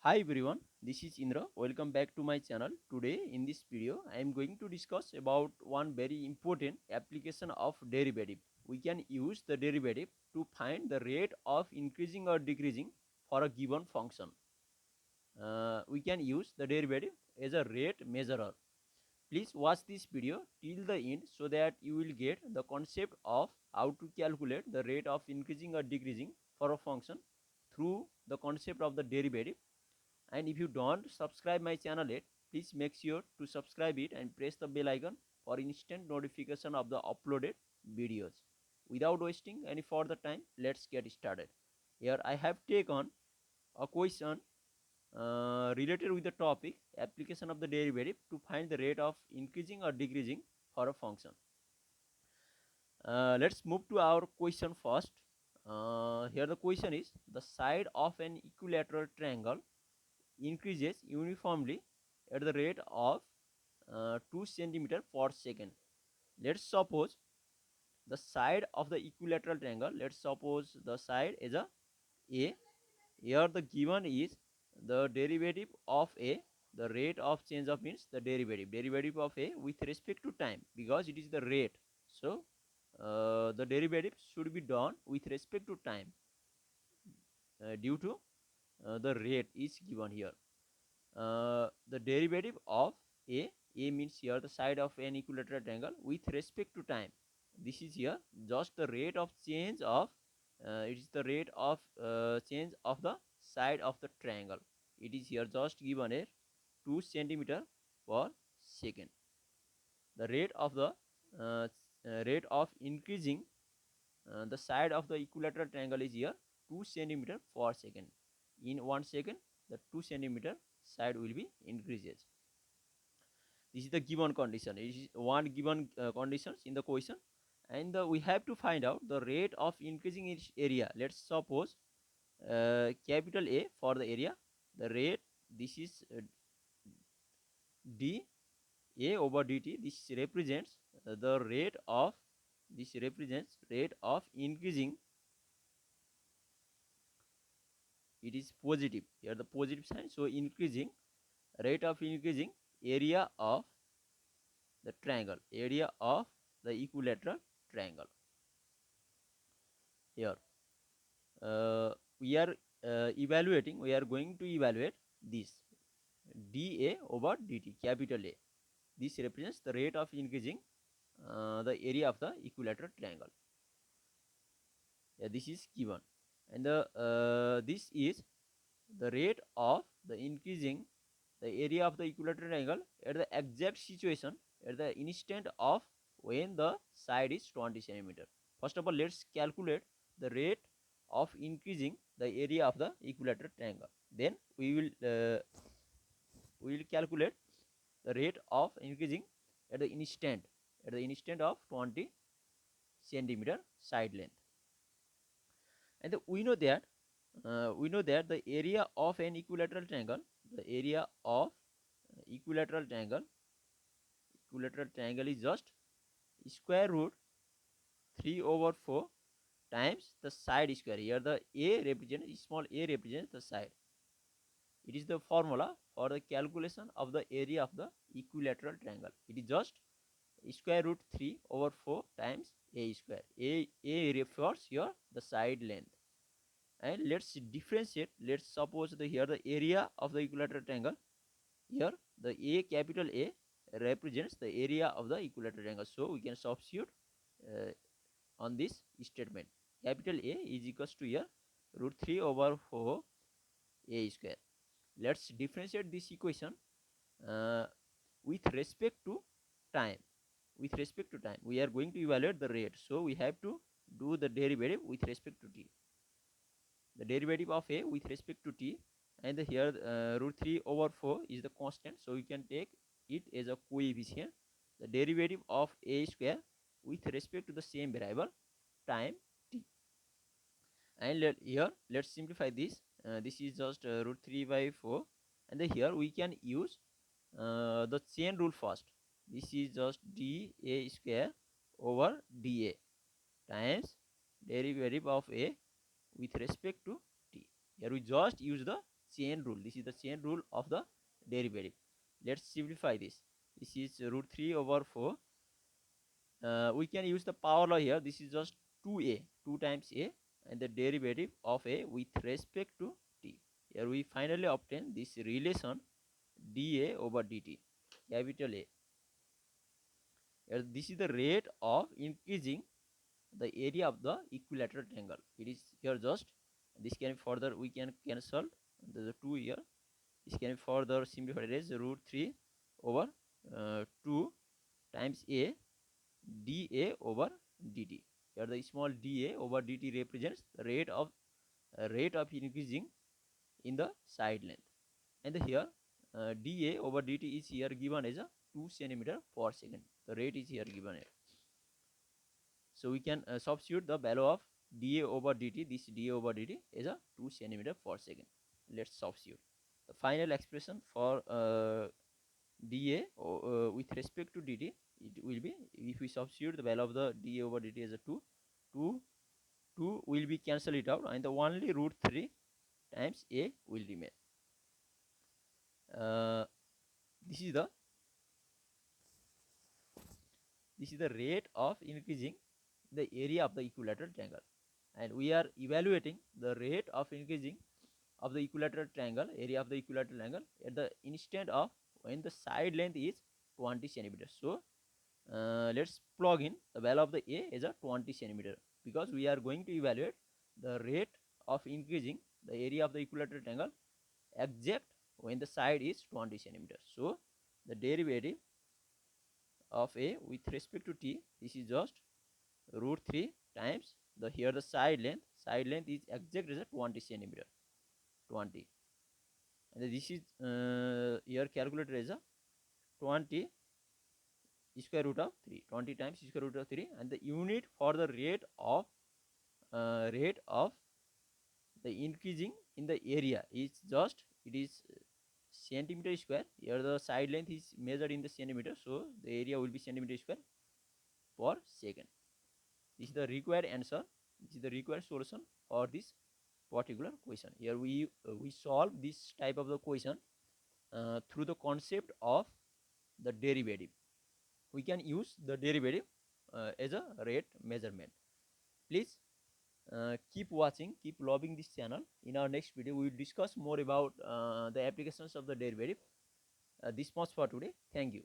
Hi everyone, this is Indra. Welcome back to my channel. Today in this video, I am going to discuss about one very important application of derivative. We can use the derivative to find the rate of increasing or decreasing for a given function. We can use the derivative as a rate measurer. Please watch this video till the end so that you will get the concept of how to calculate the rate of increasing or decreasing for a function through the concept of the derivative. And if you don't subscribe my channel yet, please make sure to subscribe it and press the bell icon for instant notification of the uploaded videos. Without wasting any further time, let's get started. Here I have taken a question related with the topic application of the derivative to find the rate of increasing or decreasing for a function. Let's move to our question first. Here the question is, the side of an equilateral triangle increases uniformly at the rate of 2 centimeter per second. Let's suppose the side of the equilateral triangle, let's suppose the side is a here the given is the derivative of a, the rate of change of means the derivative of a with respect to time, because it is the rate. So the derivative should be done with respect to time due to the rate is given here. The derivative of a means here the side of an equilateral triangle with respect to time. This is here just the rate of change of it is the rate of change of the side of the triangle. It is here just given a 2 centimeter per second. The rate of increasing the side of the equilateral triangle is here 2 centimeter per second. In 1 second, the 2 centimeter side will be increases. This is the given condition. It is one given conditions in the question, and we have to find out the rate of increasing its area. Let's suppose capital A for the area. The rate, this is d a over dt. This represents the rate of, this represents rate of increasing. It is positive here, the positive sign, so increasing rate of increasing area of the triangle, area of the equilateral triangle. Here we are we are going to evaluate this dA over dt, capital A. This represents the rate of increasing the area of the equilateral triangle. This is given, and this is the rate of the increasing the area of the equilateral triangle at the exact situation, at the instant of when the side is 20 centimeter. First of all, let's calculate the rate of increasing the area of the equilateral triangle. Then we will calculate the rate of increasing at the instant of 20 centimeter side length. And we know that the area of an equilateral triangle, the area of equilateral triangle is just square root 3 over 4 times the side square. Here the a represents, small a represents the side. It is the formula for the calculation of the area of the equilateral triangle. It is just square root 3 over 4 times a square. A refers here the side length. And let's differentiate. Let's suppose here the area of the equilateral triangle. Here the a, capital A, represents the area of the equilateral triangle. So we can substitute on this statement. Capital A is equals to here root 3 over 4 a square. Let's differentiate this equation with respect to time. With respect to time, we are going to evaluate the rate. So we have to do the derivative with respect to t. The derivative of a with respect to t, and here root 3 over 4 is the constant, so we can take it as a coefficient. The derivative of a square with respect to the same variable time t. And here let's simplify this. This is just root 3 by 4, and here we can use the chain rule first. This is just dA square over dA times derivative of a with respect to t. Here we just use the chain rule. This is the chain rule of the derivative. Let's simplify this. This is root 3 over 4. We can use the power law here. This is just 2a, 2 times a, and the derivative of a with respect to t. Here we finally obtain this relation dA over dt, capital A. Here this is the rate of increasing the area of the equilateral triangle. It is here just, this can further, we can cancel the 2 here. This can further simplified as root 3 over 2 times a dA over dt. Here the small dA over dt represents the rate of increasing in the side length, and here dA over dt is here given as a 2 centimeter per second. The rate is here given here. So we can substitute the value of dA over dt. This dA over dt is a 2 centimeter per second. Let's substitute the final expression for dA with respect to dt. It will be, if we substitute the value of the dA over dt as a 2 will be cancel it out, and the only root 3 times a will remain. This is the rate of increasing the area of the equilateral triangle, and we are evaluating the rate of increasing of the equilateral triangle, area of the equilateral triangle, at the instant of when the side length is 20 centimeters. So let's plug in the value of the a as a 20 centimeter, because we are going to evaluate the rate of increasing the area of the equilateral triangle exact when the side is 20 centimeters. So the derivative of a with respect to t, this is just root 3 times the, here the side length is exact as a 20 centimeter, 20, and this is here calculated as a 20 square root of 3, 20 times square root of 3, and the unit for the rate of the increasing in the area is just, it is centimeter square. Here the side length is measured in the centimeter, so the area will be centimeter square per second. This is the required answer. This is the required solution for this particular question. Here we solve this type of the question through the concept of the derivative. We can use the derivative as a rate measurement. Please keep watching, keep loving this channel. In our next video, we will discuss more about the applications of the derivative. This much for today. Thank you.